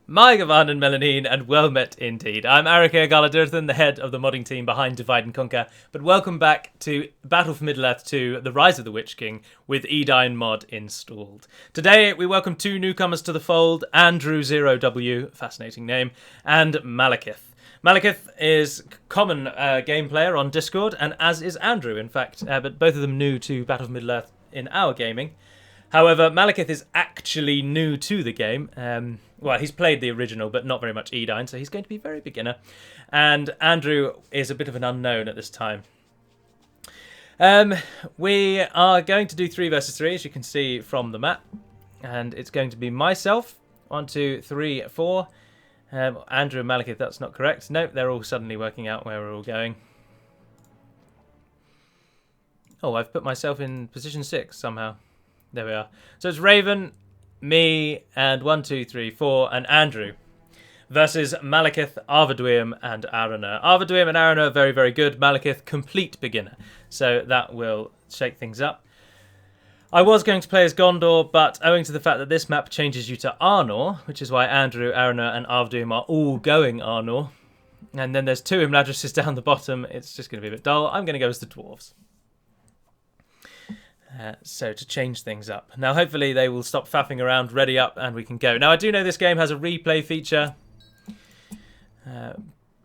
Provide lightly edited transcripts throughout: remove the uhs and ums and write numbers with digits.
My Gavan and Melanine, and well met indeed. I'm Arika Galadurthan, the head of the modding team behind Divide and Conquer, but welcome back to Battle for Middle-earth 2, The Rise of the Witch King, with Edain mod installed. Today, we welcome two newcomers to the fold, Andrew0W, fascinating name, and Malekith. Malekith is common game player on Discord, and as is Andrew, in fact, but both of them new to Battle for Middle-earth in our gaming. However, Malekith is actually new to the game. Well, he's played the original, but not very much Edain, so he's going to be very beginner. And Andrew is a bit of an unknown at this time. We are going to do 3 versus 3, as you can see from the map. And it's going to be myself, 1, 2, 3, 4. Andrew and Malekith, that's not correct. Nope, they're all suddenly working out where we're all going. Oh, I've put myself in position 6 somehow. There we are. So it's Raven, me, and 1, 2, 3, 4, and Andrew versus Malekith, Arnor, and Arnor. Arnor and Arnor are very, very good. Malekith, complete beginner. So that will shake things up. I was going to play as Gondor, but owing to the fact that this map changes you to Arnor, which is why Andrew, Arnor, and Arnor are all going Arnor, and then there's 2 Imladrises down the bottom, it's just going to be a bit dull. I'm going to go as the Dwarves. So to change things up. Now hopefully they will stop faffing around, ready up, and we can go. Now I do know this game has a replay feature,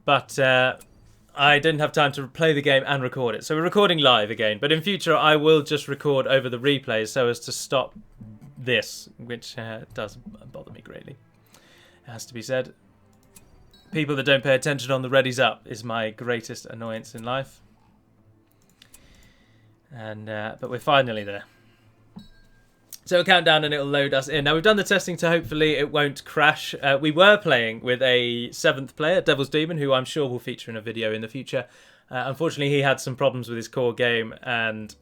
but I didn't have time to play the game and record it. So we're recording live again, but in future I will just record over the replays so as to stop this, which does bother me greatly. It has to be said. People that don't pay attention on the readies up is my greatest annoyance in life. And but we're finally there. So we'll count down and it'll load us in. Now we've done the testing, so hopefully it won't crash. We were playing with a 7th player, Devil's Demon, who I'm sure will feature in a video in the future. Unfortunately, he had some problems with his core game, and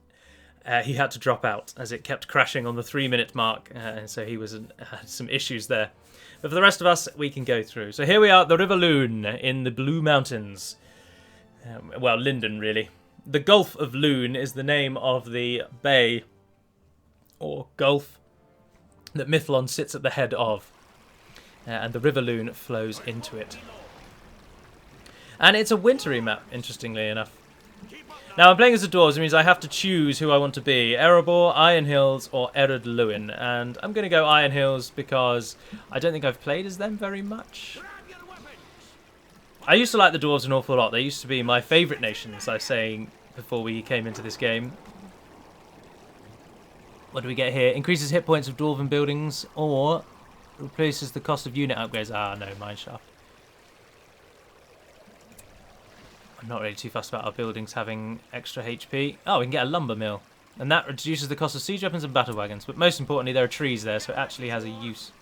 he had to drop out as it kept crashing on the 3-minute mark, and so he had some issues there. But for the rest of us, we can go through. So here we are at the River Lune in the Blue Mountains. Well, Linden, really. The Gulf of Lune is the name of the bay or gulf that Mithlon sits at the head of, and the River Lune flows into it. And it's a wintry map, interestingly enough. Now I'm playing as the Dwarves, it means I have to choose who I want to be: Erebor, Iron Hills, or Ered Luin. And I'm going to go Iron Hills because I don't think I've played as them very much. I used to like the Dwarves an awful lot. They used to be my favourite nation, as I was saying before we came into this game. What do we get here? Increases hit points of Dwarven buildings, or replaces the cost of unit upgrades. Ah, no, mineshaft. I'm not really too fussed about our buildings having extra HP. Oh, we can get a lumber mill. And that reduces the cost of siege weapons and battle wagons. But most importantly, there are trees there, so it actually has a use.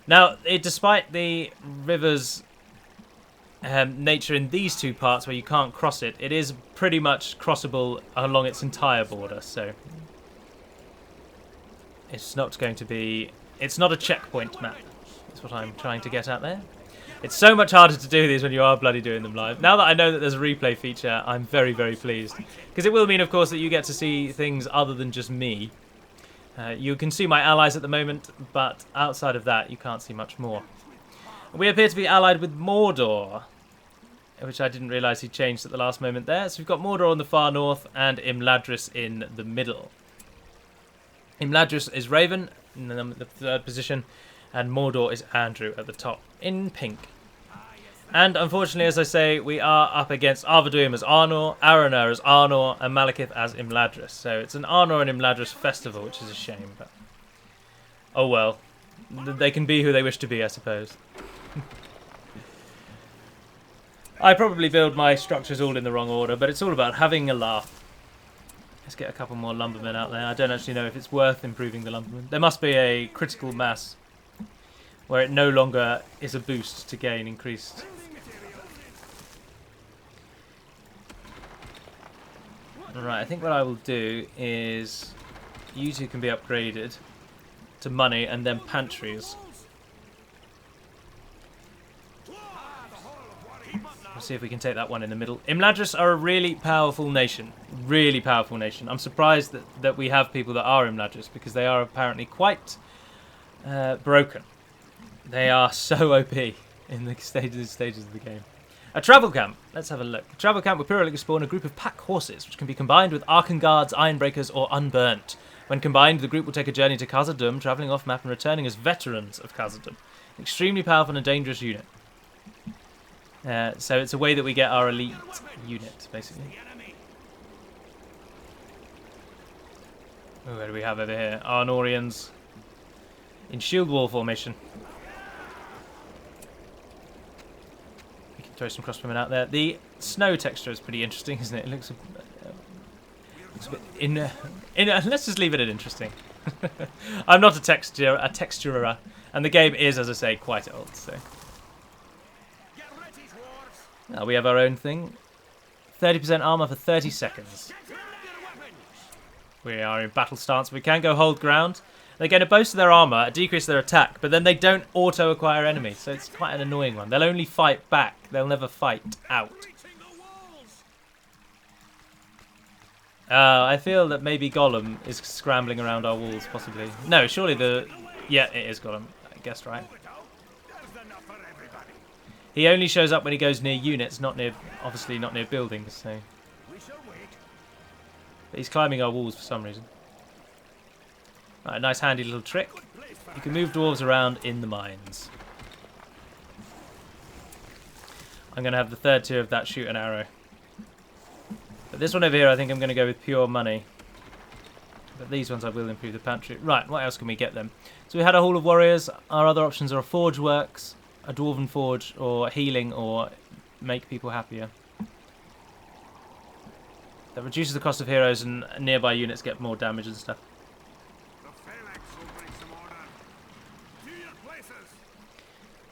Now, despite the river's nature in these 2 parts where you can't cross it, it is pretty much crossable along its entire border, so it's not going to be, it's not a checkpoint map. That's what I'm trying to get at there. It's so much harder to do these when you are bloody doing them live. Now that I know that there's a replay feature, I'm very, very pleased, because it will mean, of course, that you get to see things other than just me. You can see my allies at the moment, but outside of that you can't see much more. We appear to be allied with Mordor, which I didn't realise he changed at the last moment there. So we've got Mordor on the far north and Imladris in the middle. Imladris is Raven in the 3rd position, and Mordor is Andrew at the top in pink. And unfortunately, as I say, we are up against Arnor as Arnor, Arnor as Arnor, and Malekith as Imladris. So it's an Arnor and Imladris festival, which is a shame. But oh well, they can be who they wish to be, I suppose. I probably build my structures all in the wrong order, but it's all about having a laugh. Let's get a couple more lumbermen out there. I don't actually know if it's worth improving the lumbermen. There must be a critical mass where it no longer is a boost to gain increased. Alright, I think what I will do is you 2 can be upgraded to money and then pantries. We'll see if we can take that one in the middle. Imladris are a really powerful nation. Really powerful nation. I'm surprised that we have people that are Imladris, because they are apparently quite broken. They are so OP in the stages of the game. A travel camp. Let's have a look. A travel camp will periodically spawn a group of pack horses, which can be combined with Arkan Guards, Ironbreakers, or Unburnt. When combined, the group will take a journey to Khazad-dûm, travelling off map and returning as veterans of Khazad-dûm. An extremely powerful and dangerous unit. So it's a way that we get our elite unit, basically. Where do we have over here? Arnorians in shield wall formation. We can throw some crossbowmen out there. The snow texture is pretty interesting, isn't it? It looks a bit let's just leave it at interesting. I'm not a texturer, and the game is, as I say, quite old. So now we have our own thing. 30% armor for 30 seconds. We are in battle stance. We can go hold ground. They get a boost of their armor, a decrease of their attack, but then they don't auto-acquire enemies, so it's quite an annoying one. They'll only fight back. They'll never fight out. I feel that maybe Gollum is scrambling around our walls, possibly. No, surely the... Yeah, it is Gollum. I guessed right. He only shows up when he goes near units, not near... Obviously not near buildings, so... But he's climbing our walls for some reason. Right, a nice handy little trick. You can move dwarves around in the mines. I'm going to have the third tier of that shoot an arrow. But this one over here, I think I'm going to go with pure money. But these ones I will improve the pantry. Right, what else can we get them? So we had a Hall of Warriors. Our other options are a Forge Works, a Dwarven Forge, or healing, or make people happier. That reduces the cost of heroes and nearby units get more damage and stuff.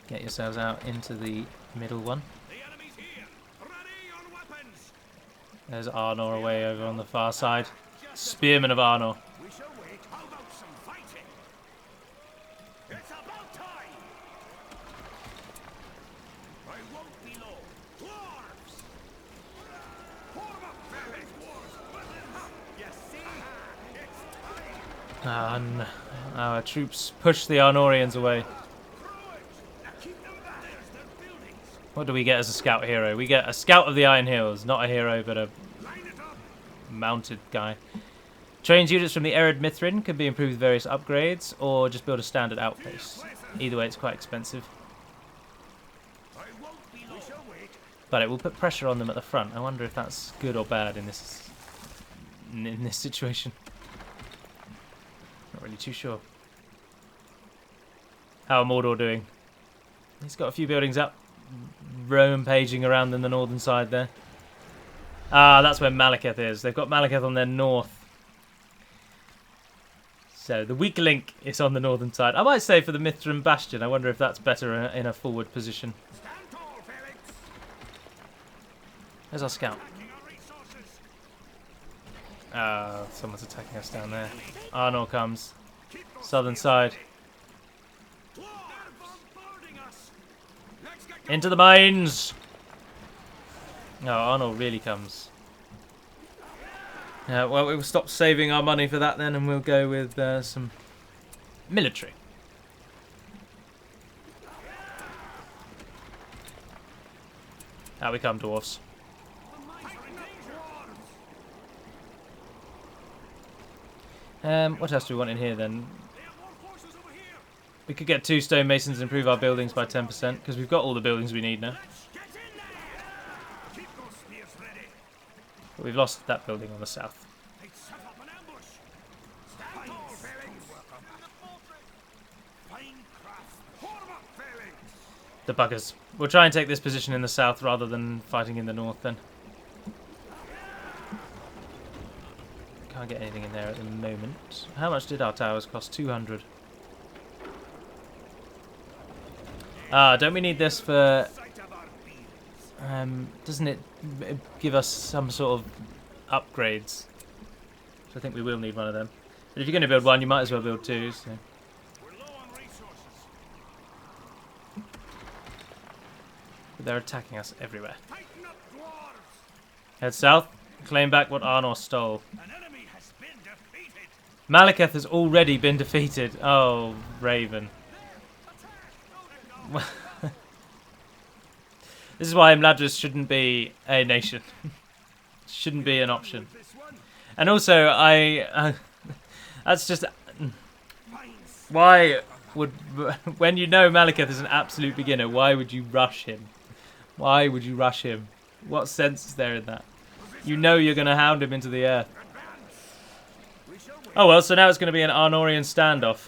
Get yourselves out into the middle one. There's Arnor away over on the far side. Spearman of Arnor. And our troops push the Arnorians away. What do we get as a scout hero? We get a scout of the Iron Hills, not a hero, but a mounted guy. Trained units from the Ered Mithrin can be improved with various upgrades, or just build a standard outpost. Either way, it's quite expensive. But it will put pressure on them at the front. I wonder if that's good or bad in this situation. Not really too sure. How are Mordor doing? He's got a few buildings up. Roman paging around in the northern side there. Ah, that's where Malekith is. They've got Malekith on their north. So the weak link is on the northern side. I might say for the Mithrin Bastion. I wonder if that's better in a forward position. There's our scout. Someone's attacking us down there. Arnor comes. Southern side. Into the mines! No, Arnor really comes. Well, we'll stop saving our money for that then, and we'll go with some military. Out we come, dwarfs. What else do we want in here then? We could get 2 stonemasons and improve our buildings by 10%, because we've got all the buildings we need now. But we've lost that building on the south. The buggers. We'll try and take this position in the south rather than fighting in the north then. Can't get anything in there at the moment. How much did our towers cost? 200. Don't we need this for... doesn't it give us some sort of upgrades? So I think we will need one of them. But if you're going to build one, you might as well build 2. So. But they're attacking us everywhere. Head south. Claim back what Arnor stole. Malekith has already been defeated. Oh, Raven. This is why Mladris shouldn't be a nation. Shouldn't be an option. And also, that's just... Why would... When you know Malekith is an absolute beginner, why would you rush him? Why would you rush him? What sense is there in that? You know you're going to hound him into the earth. Oh well, so now it's going to be an Arnorian standoff.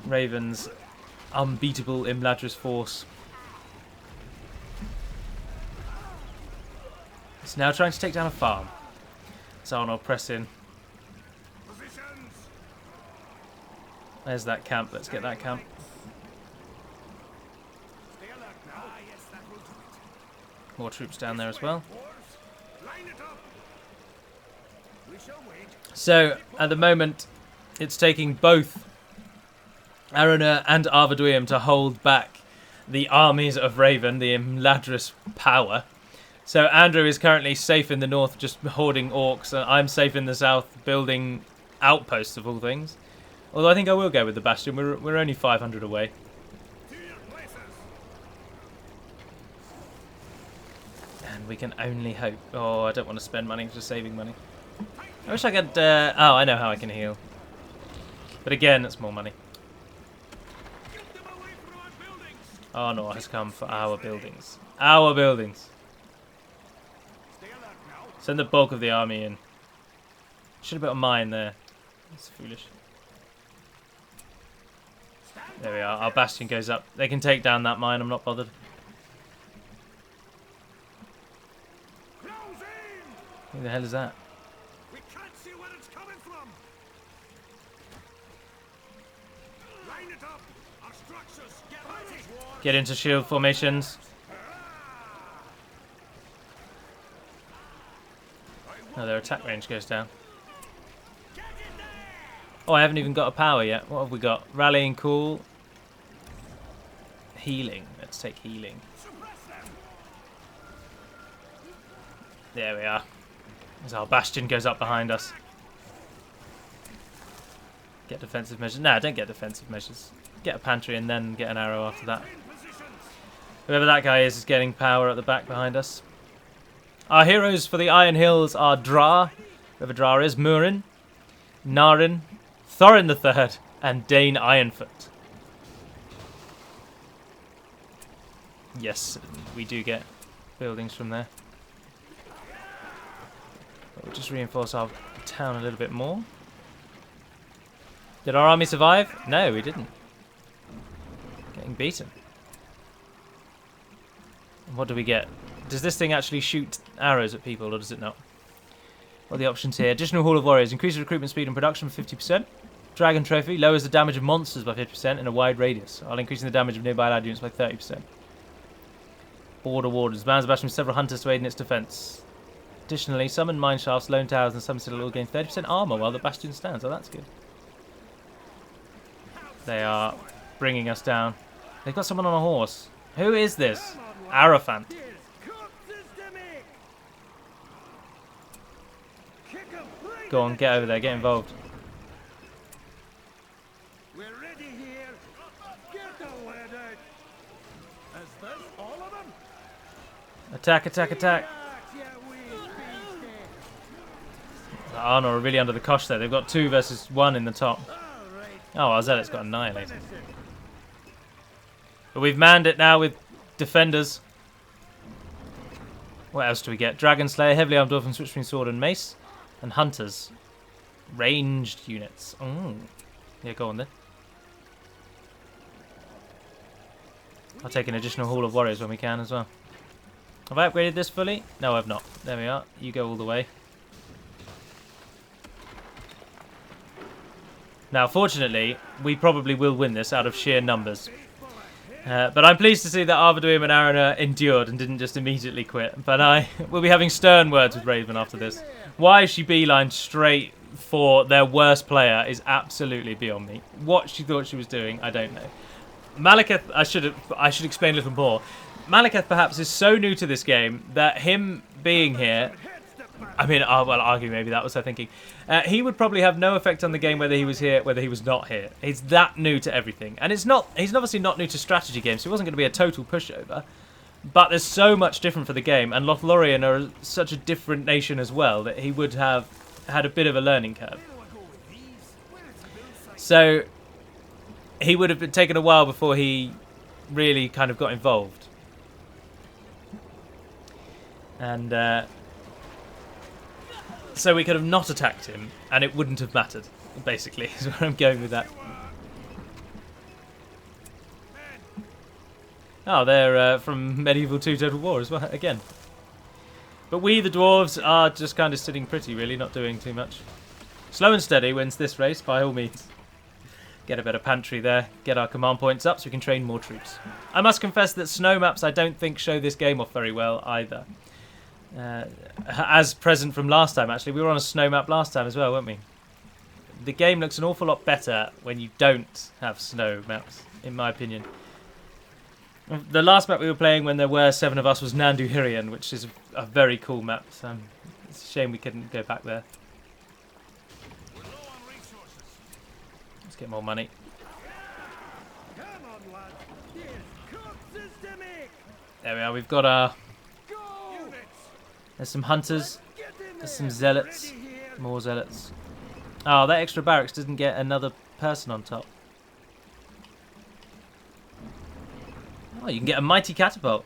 Raven's unbeatable Imladris force. It's now trying to take down a farm. It's Arnor press in. There's that camp. Let's get that camp. More troops down there as well. So, at the moment, it's taking both Arnor and Arvaduim to hold back the armies of Raven, the Imladris power. So Andrew is currently safe in the north, just hoarding orcs, and I'm safe in the south, building outposts of all things. Although I think I will go with the Bastion. We're only 500 away. And we can only hope. Oh, I don't want to spend money, just saving money. I wish I could... oh, I know how I can heal. But again, it's more money. Arnor has come for our buildings. Our buildings. Send the bulk of the army in. Should have put a mine there. That's foolish. There we are. Our bastion goes up. They can take down that mine. I'm not bothered. Who the hell is that? We can't see where it's coming from. Line it up. Our structures. Get into shield formations. Oh, their attack range goes down. Oh, I haven't even got a power yet. What have we got? Rallying call. Healing. Let's take healing. There we are. As our bastion goes up behind us. Get defensive measures. No, don't get defensive measures. Get a pantry and then get an arrow after that. Whoever that guy is getting power at the back behind us. Our heroes for the Iron Hills are Dra, whoever Dra is, Murin, Narin, Thorin III, and Edain Ironfoot. Yes, we do get buildings from there. But we'll just reinforce our town a little bit more. Did our army survive? No, we didn't. Getting beaten. And what do we get? Does this thing actually shoot arrows at people, or does it not? What are the options here? Additional Hall of Warriors. Increases recruitment speed and production by 50%. Dragon Trophy. Lowers the damage of monsters by 50% in a wide radius, while increasing the damage of nearby allied units by 30%. Border Wardens. Bans the bastion with several hunters to aid in its defence. Additionally, summon mine shafts, lone towers, and some citadel gain 30% armour while the bastion stands. Oh, that's good. They are bringing us down. They've got someone on a horse. Who is this? Arafant. Go on, get over there, get involved. We're ready here. Get the lead out. Is this all of them? Attack, attack, attack. Arnor are really under the cosh there. They've got 2 versus 1 in the top. Oh, our Zealot's got annihilated. But we've manned it now with defenders. What else do we get? Dragon Slayer, heavily armed dwarf, switch between sword and mace. And hunters. Ranged units. Oh. Yeah, go on then. I'll take an additional Hall of Warriors when we can as well. Have I upgraded this fully? No, I've not. There we are. You go all the way. Now, fortunately, we probably will win this out of sheer numbers. But I'm pleased to see that Arvaduim and Arnor endured and didn't just immediately quit. But I will be having stern words with Raven after this. Why she beelined straight for their worst player is absolutely beyond me. What she thought she was doing, I don't know. Malekith, I should explain a little more. Malekith perhaps is so new to this game that him being here I mean, well, argue maybe that was her thinking. He would probably have no effect on the game whether he was here, whether he was not here. He's that new to everything. And it's not. He's obviously not new to strategy games, so he wasn't going to be a total pushover. But there's so much different for the game, and Lothlorien are such a different nation as well, that he would have had a bit of a learning curve. So he would have taken a while before he really kind of got involved. And so we could have not attacked him, and it wouldn't have mattered, basically, is where I'm going with that. Oh, they're from Medieval 2 Total War as well, again. But we, the dwarves, are just kind of sitting pretty, really, not doing too much. Slow and steady wins this race, by all means. Get a better pantry there, get our command points up so we can train more troops. I must confess that snow maps I don't think show this game off very well either. As present from last time, actually. We were on a snow map last time as well, weren't we? The game looks an awful lot better when you don't have snow maps, in my opinion. The last map we were playing when there were 7 of us was Nanduhirian, which is a very cool map. So it's a shame we couldn't go back there. Let's get more money. Come on, lad. Here's corpses to make. There we are. We've got our... Go. There's some hunters. Get in There's there. some zealots. Ready here. More zealots. Oh, that extra barracks doesn't get another person on top. Oh, you can get a mighty catapult.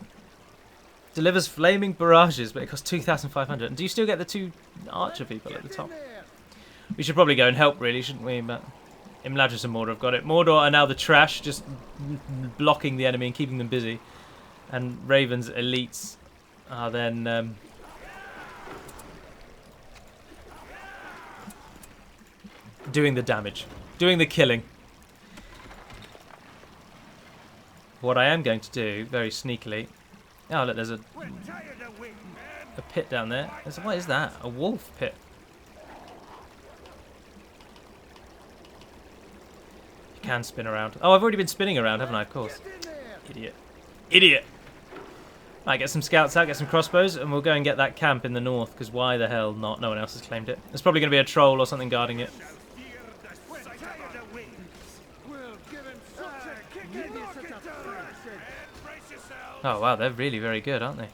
Delivers flaming barrages, but it costs 2,500. And do you still get the 2 archer people at the top? We should probably go and help, really, shouldn't we? But Imladris and Mordor have got it. Mordor are now the trash, just blocking the enemy and keeping them busy. And Raven's elites are then... doing the damage. Doing the killing. What I am going to do, very sneakily... Oh, look, there's a pit down there. What is that? A wolf pit. You can spin around. Oh, I've already been spinning around, haven't I? Of course. Idiot. Idiot! Right, get some scouts out, get some crossbows, and we'll go and get that camp in the north, because why the hell not? No one else has claimed it. There's probably going to be a troll or something guarding it. Oh wow, they're really very good, aren't they?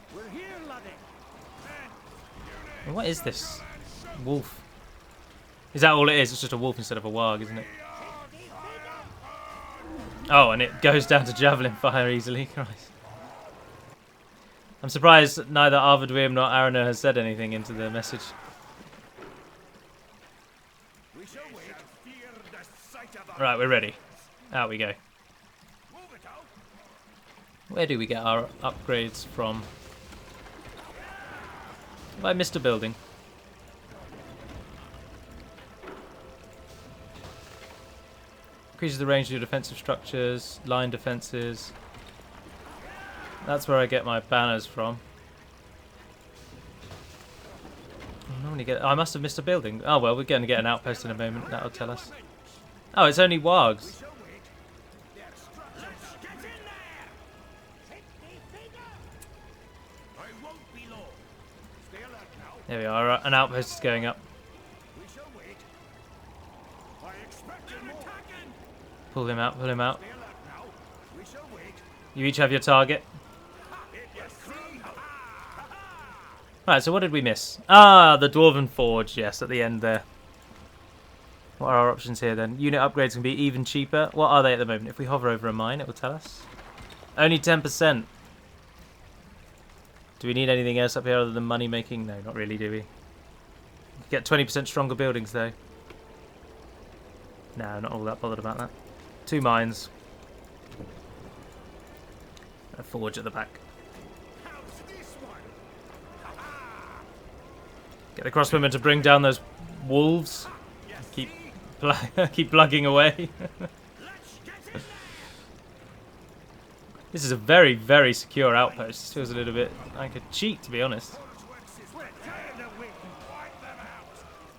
And what is this? Wolf. Is that all it is? It's just a wolf instead of a warg, isn't it? Oh, and it goes down to javelin fire easily. Christ. I'm surprised neither Arvidwim nor Arnor has said anything into the message. Right, we're ready. Out we go. Where do we get our upgrades from? Have I missed a building? Increases the range of your defensive structures, line defenses. That's where I get my banners from. I normally get... Oh, I must have missed a building. Oh well, we're going to get an outpost in a moment. That'll tell us. Oh, it's only wargs. There we are, an outpost is going up. Pull him out, pull him out. You each have your target. Right, so what did we miss? Ah, the Dwarven Forge, yes, at the end there. What are our options here then? Unit upgrades can be even cheaper. What are they at the moment? If we hover over a mine, it will tell us. Only 10%. Do we need anything else up here other than money making? No, not really, do we? Get 20% stronger buildings though. No, not all that bothered about that. 2 mines. A forge at the back. Get the crossbowmen to bring down those wolves. Keep plugging away. This is a very, very secure outpost. This feels a little bit like a cheat, to be honest.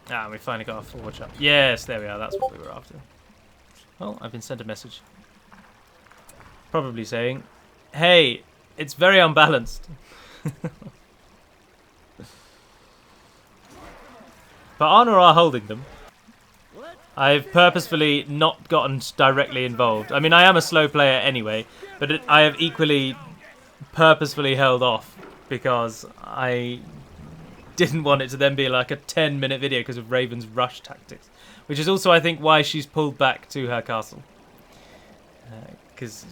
Ah, we finally got our forge up. Yes, there we are. That's what we were after. Oh, I've been sent a message. Probably saying, hey, it's very unbalanced. But Arnor are holding them. I've purposefully not gotten directly involved. I mean, I am a slow player anyway, but I have equally purposefully held off because I didn't want it to then be like a 10-minute video because of Raven's rush tactics, which is also, I think, why she's pulled back to her castle. Because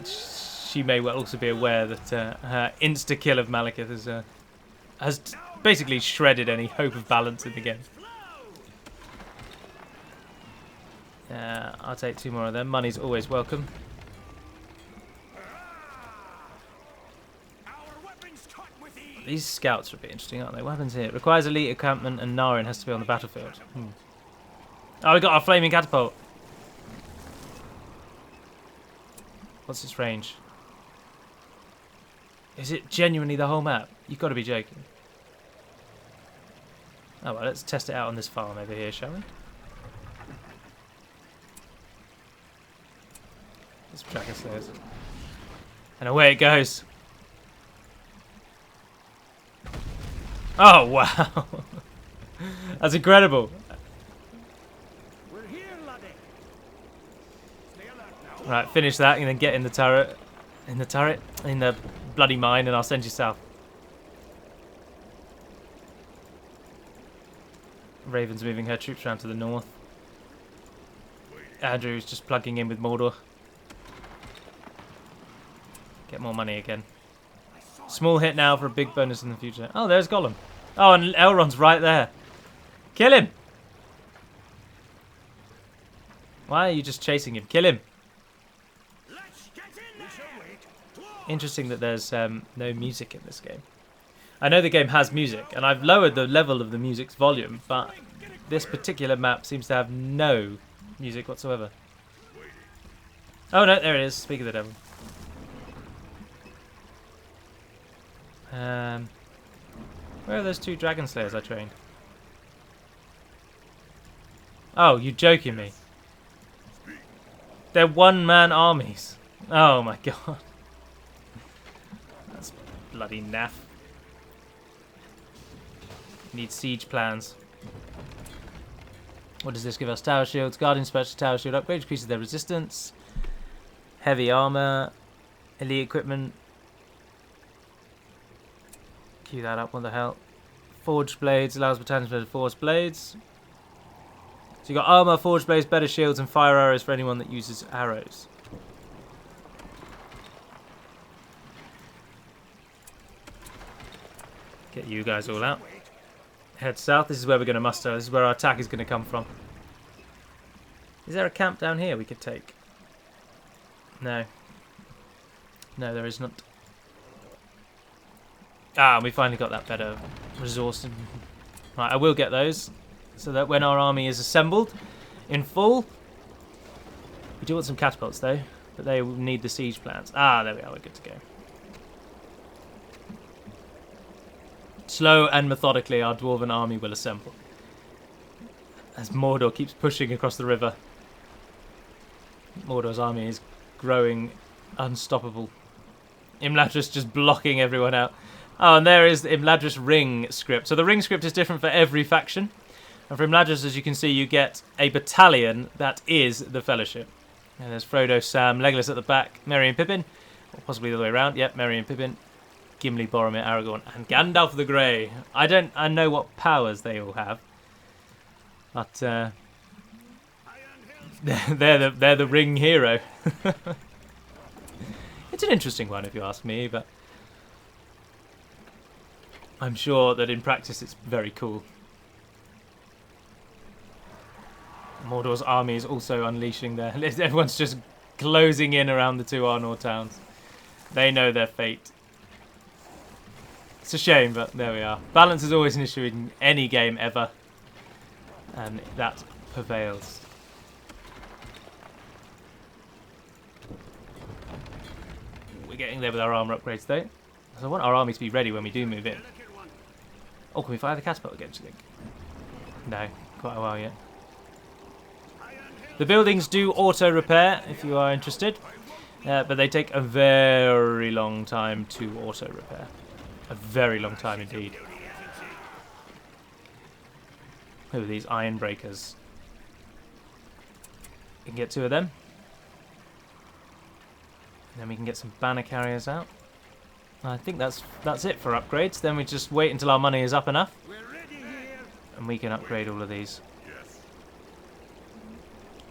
she may well also be aware that her insta-kill of Malekith has basically shredded any hope of balance in the game. I'll take 2 more of them. Money's always welcome. These scouts would be interesting, aren't they? What happens here? It requires elite encampment and Narin has to be on the battlefield. Oh, we got our flaming catapult. What's its range? Is it genuinely the whole map? You've got to be joking. Oh well, let's test it out on this farm over here, shall we? Let's track us there. And away it goes. Oh wow, that's incredible. We're here, laddie. Stay alert now. Right, finish that and then get in the turret, in the bloody mine, and I'll send you south. Raven's moving her troops around to the north. Andrew's just plugging in with Mordor. Get more money again. Small hit now for a big bonus in the future. Oh, there's Gollum. Oh, and Elrond's right there. Kill him! Why are you just chasing him? Kill him! Let's get in there. Interesting that there's no music in this game. I know the game has music, and I've lowered the level of the music's volume, but this particular map seems to have no music whatsoever. Oh no, there it is. Speak of the devil. Where are those 2 dragon slayers I trained? Oh, you joking me? They're one-man armies. Oh my god. That's bloody naff. Need siege plans. What does this give us? Tower shields, guardian special tower shield upgrade, increases their resistance. Heavy armor, elite equipment. Cue that up, what the hell? Forged blades allows battalions to forge blades. So you got armor, forged blades, better shields, and fire arrows for anyone that uses arrows. Get you guys all out. Head south. This is where we're going to muster. This is where our attack is going to come from. Is there a camp down here we could take? No. No, there is not. Ah, we finally got that better resource. Right, I will get those, so that when our army is assembled in full. We do want some catapults though, but they will need the siege plans. Ah, there we are, we're good to go. Slow and methodically our dwarven army will assemble. As Mordor keeps pushing across the river. Mordor's army is growing unstoppable. Imladris just blocking everyone out. Oh, and there is the Imladris ring script. So the ring script is different for every faction. And for Imladris, as you can see, you get a battalion that is the Fellowship. And there's Frodo, Sam, Legolas at the back, Merry and Pippin. Or possibly the other way around. Yep, Merry and Pippin. Gimli, Boromir, Aragorn, and Gandalf the Grey. I know what powers they all have. But they're the ring hero. It's an interesting one if you ask me, but I'm sure that in practice it's very cool. Mordor's army is also unleashing their... Everyone's just closing in around the 2 Arnor towns. They know their fate. It's a shame, but there we are. Balance is always an issue in any game ever. And that prevails. We're getting there with our armor upgrades though. So I want our army to be ready when we do move in. Oh, can we fire the catapult again, do you think? No, quite a while yet. The buildings do auto-repair, if you are interested. But they take a very long time to auto-repair. A very long time indeed. Who are these iron breakers? We can get 2 of them. And then we can get some banner carriers out. I think that's it for upgrades. Then we just wait until our money is up enough. And we can upgrade all of these.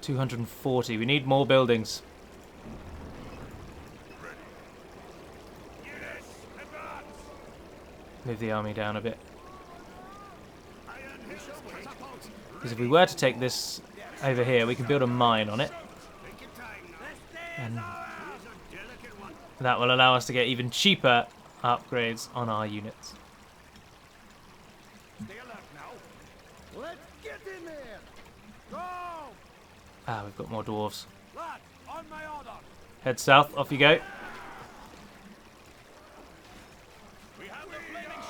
240. We need more buildings. Move the army down a bit. Because if we were to take this over here, we can build a mine on it. And that will allow us to get even cheaper upgrades on our units. Let's get in there. Go! Ah, we've got more dwarves. Lad, on my order. Head south, off you go.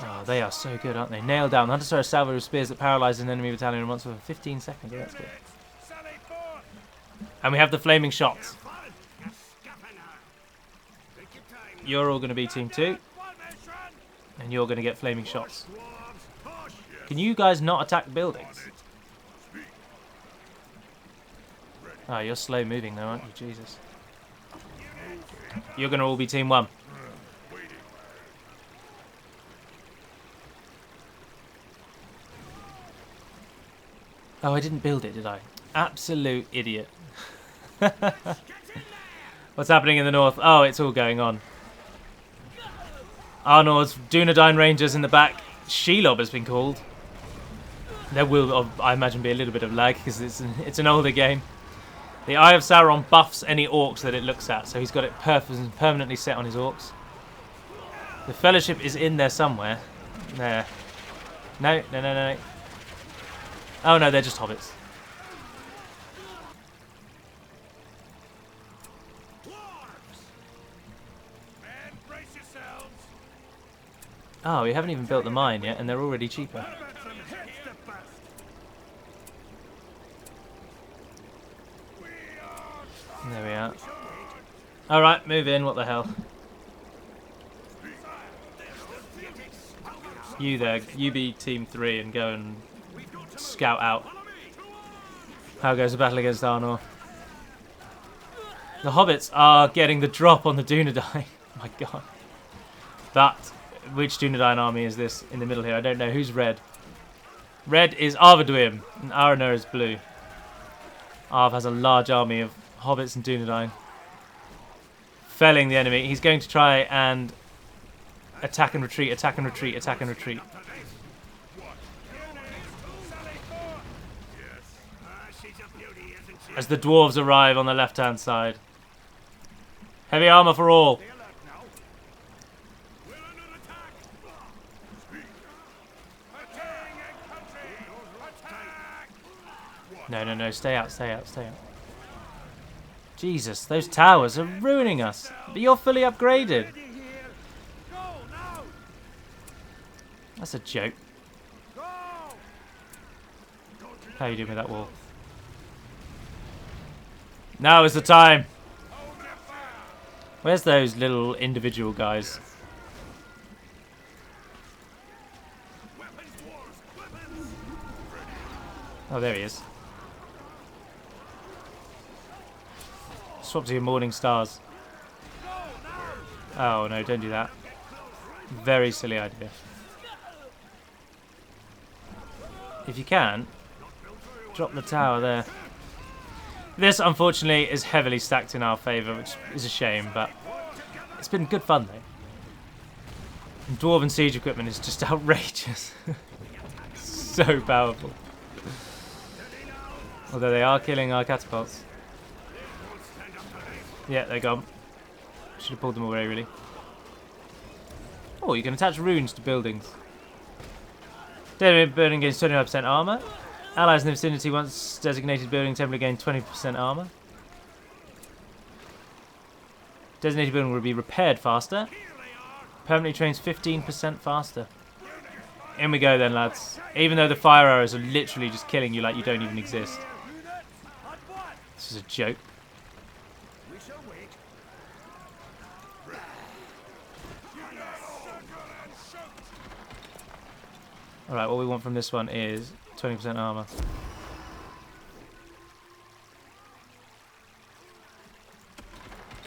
Oh, they are so good, aren't they? Nailed down. The Hunters are salvo with spears that paralyze an enemy battalion in once for 15 seconds. Yeah, that's good. And we have the flaming shots. You're all going to be team 2. And you're going to get flaming shots. Can you guys not attack buildings? Oh, you're slow moving though, aren't you? Jesus. You're going to all be team 1. Oh, I didn't build it, did I? Absolute idiot. What's happening in the north? Oh, it's all going on. Arnor's Dunedain Rangers in the back. Shelob has been called. There will, I imagine, be a little bit of lag because it's an older game. The Eye of Sauron buffs any orcs that it looks at, so he's got it permanently set on his orcs. The Fellowship is in there somewhere. There. No. Oh no, they're just hobbits. Oh, we haven't even built the mine yet, and they're already cheaper. There we are. Alright, move in, what the hell. You there, you be team 3 and go and scout out. How goes the battle against Arnor? The hobbits are getting the drop on the Dunedain. Oh my god. That, which Dunedain army is this in the middle here? I don't know. Who's red? Red is Arvaduim, and Arnor is blue. Arv has a large army of hobbits and Dunedain. Felling the enemy. He's going to try and attack and retreat, attack and retreat, attack and retreat. As the dwarves arrive on the left-hand side. Heavy armor for all. No, stay out. Jesus, those towers are ruining us. But you're fully upgraded. That's a joke. How are you doing with that wall? Now is the time. Where's those little individual guys? Oh, there he is. Swap to your morning stars. Oh no, don't do that. Very silly idea. If you can, drop the tower there. This, unfortunately, is heavily stacked in our favour, which is a shame, but it's been good fun, though. And Dwarven siege equipment is just outrageous. So powerful. Although they are killing our catapults. Yeah, they're gone. Should have pulled them away, really. Oh, you can attach runes to buildings. Designated building gains 25% armour. Allies in the vicinity once designated building temporarily gain 20% armour. Designated building will be repaired faster. Permanently trains 15% faster. In we go then, lads. Even though the fire arrows are literally just killing you like you don't even exist. This is a joke. Alright, what we want from this one is 20% armor.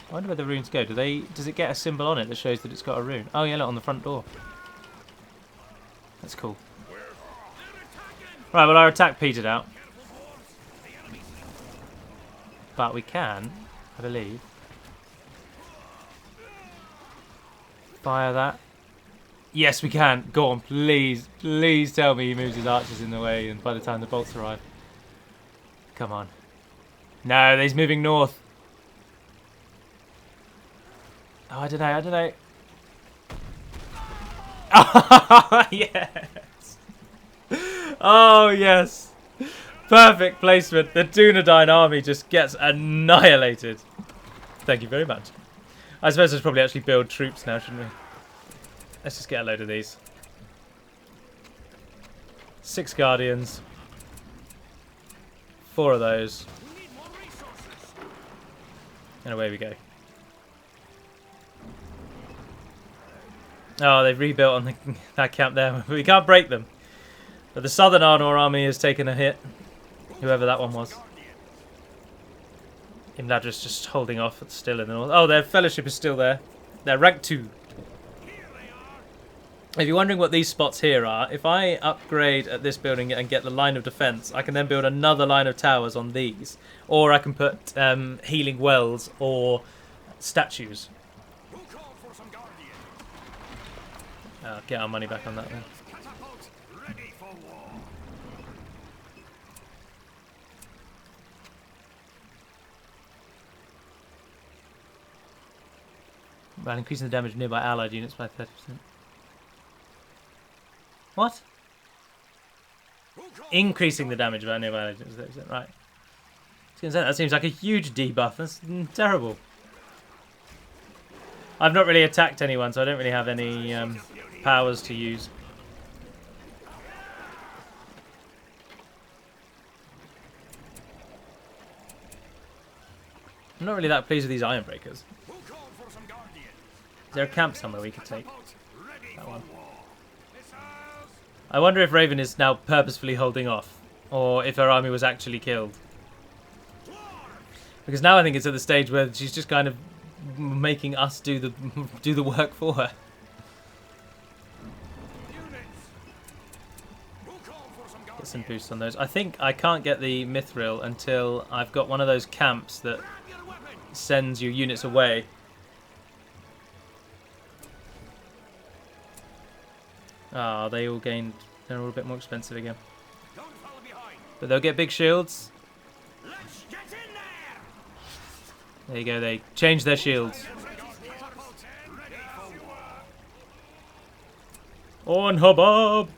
I wonder where the runes go. Does it get a symbol on it that shows that it's got a rune? Oh yeah, look, on the front door. That's cool. Right, well our attack petered out. But we can, I believe, fire that. Yes, we can. Go on, please. Please tell me he moves his archers in the way and by the time the bolts arrive. Come on. No, he's moving north. Oh, I don't know. Oh, yes. Oh, yes. Perfect placement. The Dunedain army just gets annihilated. Thank you very much. I suppose I should probably actually build troops now, shouldn't we? Let's just get a load of these. 6 guardians. 4 of those. And away we go. Oh, they've rebuilt on that camp there. We can't break them. But the southern Arnor army has taken a hit. Whoever that one was. Imladris just holding off still in the north. Oh, their fellowship is still there. They're rank 2. If you're wondering what these spots here are, if I upgrade at this building and get the line of defense, I can then build another line of towers on these. Or I can put healing wells or statues. Get our money back on that then. While increasing the damage of nearby allied units by 30%. What? Increasing the damage of our nearby allied units by 30%, right. That seems like a huge debuff. That's terrible. I've not really attacked anyone, so I don't really have any powers to use. I'm not really that pleased with these iron breakers. Is there a camp somewhere we could take? That one. I wonder if Raven is now purposefully holding off, or if her army was actually killed. Because now I think it's at the stage where she's just kind of making us do the work for her. Get some boosts on those. I think I can't get the Mithril until I've got one of those camps that sends your units away. Ah, they all gained. They're all a bit more expensive again. But they'll get big shields. There you go, they changed their shields. On hubbub!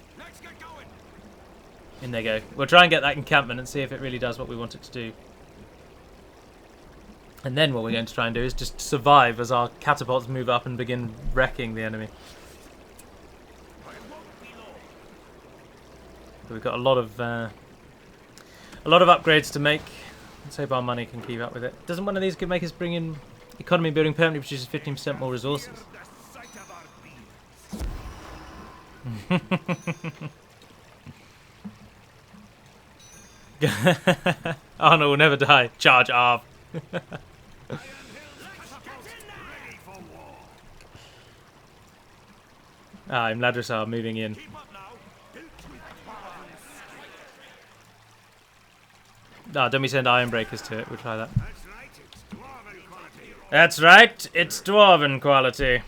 In they go. We'll try and get that encampment and see if it really does what we want it to do. And then what we're going to try and do is just survive as our catapults move up and begin wrecking the enemy. But we've got a lot of upgrades to make. Let's hope our money can keep up with it. Doesn't one of these make us bring in economy building permanently produces 15% more resources? Arnor will never die. Charge Arv. Imladris are moving in. Don't we send iron breakers to it? We'll try that. That's right, it's dwarven quality.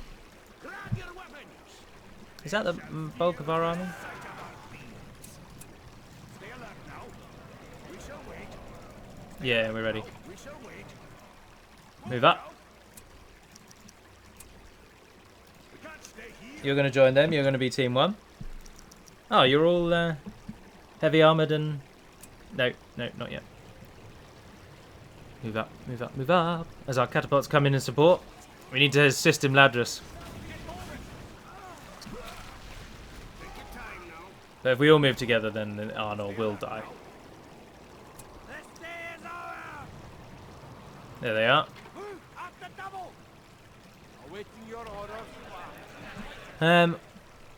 Is that the bulk of our army? Yeah, we're ready. Move up. You're going to join them. You're going to be team 1. Oh, you're all heavy armoured and... No, not yet. Move up, move up, move up. As our catapults come in and support, we need to assist Imladris. But if we all move together, then Arnor will die. There they are.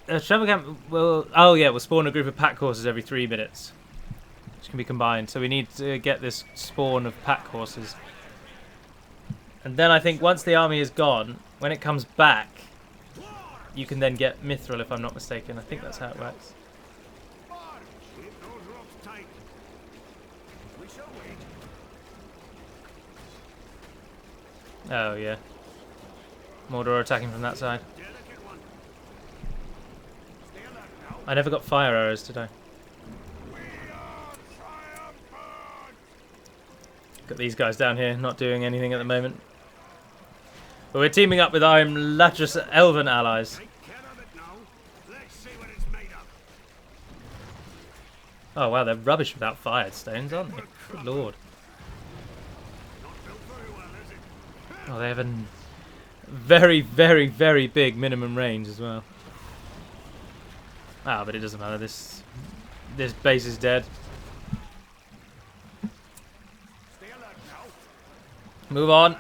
Travel camp will... Oh, yeah, we'll spawn a group of pack horses every 3 minutes. Which can be combined. So we need to get this spawn of pack horses. And then I think once the army is gone, when it comes back, you can then get Mithril, if I'm not mistaken. I think that's how it works. Oh, yeah. Mordor attacking from that side. I never got fire arrows, did I? Got these guys down here, not doing anything at the moment. But we're teaming up with our Latris Elven allies. Oh wow, they're rubbish without fire stones, aren't they? Good lord. Oh, they have a very, very, very big minimum range as well. Ah, but it doesn't matter. This base is dead. Move on.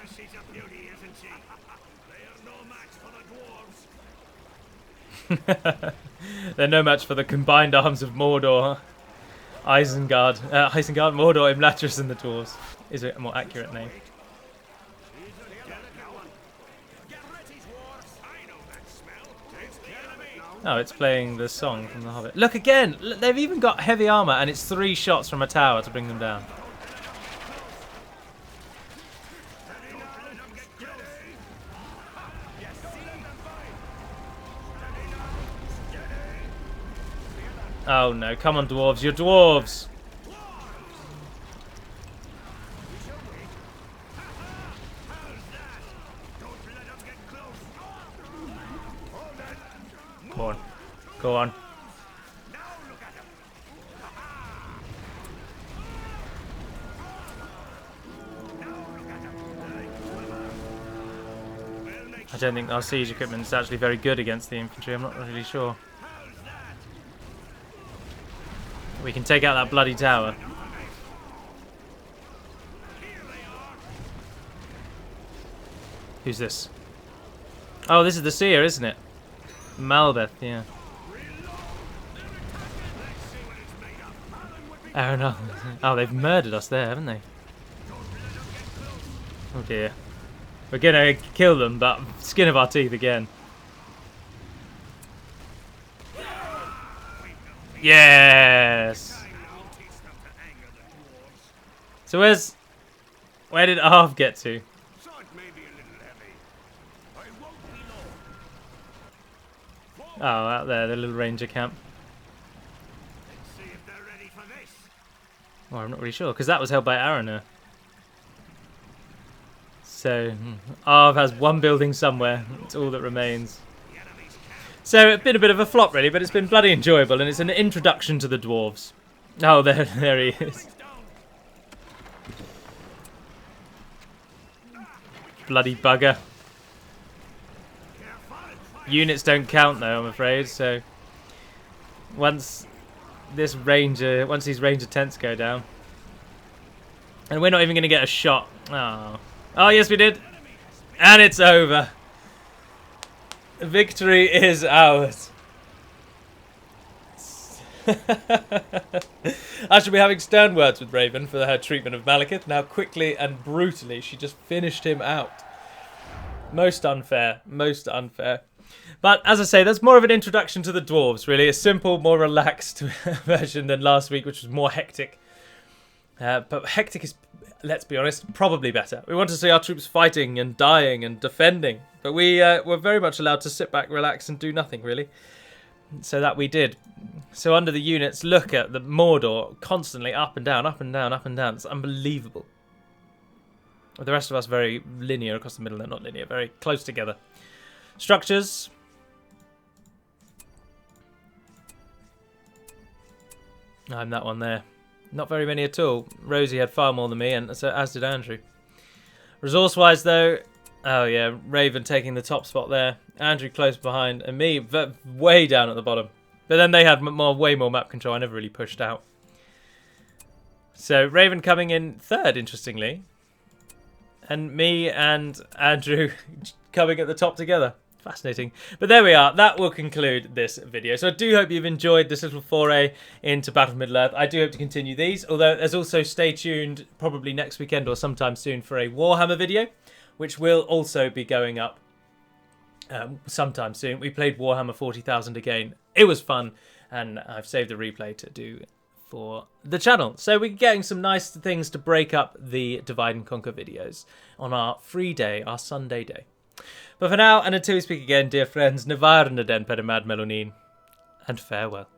They're no match for the combined arms of Mordor. Isengard, Mordor, Imlatris and the Dwarves is a more accurate name. Oh, it's playing the song from The Hobbit. Look again! They've even got heavy armor and it's 3 shots from a tower to bring them down. Oh no, come on dwarves, you're dwarves! Go on, go on. I don't think our siege equipment is actually very good against the infantry, I'm not really sure. We can take out that bloody tower. Who's this? Oh, this is the seer, isn't it? Malbeth, yeah. Arnor. Oh, they've murdered us there, haven't they? Oh dear. We're gonna kill them, but skin of our teeth again. Yes! So where did Arv get to? Oh, out there, the little ranger camp. Well, I'm not really sure, because that was held by Arnor. So, Arv has one building somewhere. It's all that remains. So, it's been a bit of a flop, really, but it's been bloody enjoyable, and it's an introduction to the dwarves. Oh, there he is. Bloody bugger. Units don't count though, I'm afraid, so once these ranger tents go down. And we're not even gonna get a shot. Oh. Oh yes we did. And it's over. Victory is ours. I shall be having stern words with Raven for her treatment of Malekith. Now quickly and brutally she just finished him out. Most unfair. Most unfair. But as I say, that's more of an introduction to the dwarves, really. A simple, more relaxed version than last week, which was more hectic. But hectic is, let's be honest, probably better. We want to see our troops fighting and dying and defending. But we were very much allowed to sit back, relax and do nothing, really. So that we did. So under the units, look at the Mordor constantly up and down, up and down, up and down. It's unbelievable. The rest of us very linear across the middle. They're not linear, very close together. Structures. I'm that one there. Not very many at all. Rosie had far more than me, and so as did Andrew. Resource-wise, though, oh yeah, Raven taking the top spot there. Andrew close behind, and me way down at the bottom. But then they had way more map control. I never really pushed out. So Raven coming in third, interestingly, and me and Andrew coming at the top together. Fascinating. But there we are. That will conclude this video. So I do hope you've enjoyed this little foray into Battle of Middle-earth. I do hope to continue these, although there's also, stay tuned, probably next weekend or sometime soon, for a Warhammer video, which will also be going up sometime soon. We played Warhammer 40,000 again. It was fun, and I've saved a replay to do for the channel. So we're getting some nice things to break up the Divide and Conquer videos on our free day, our Sunday day. But for now, and until we speak again, dear friends, Navar na den per mad melonin, and farewell.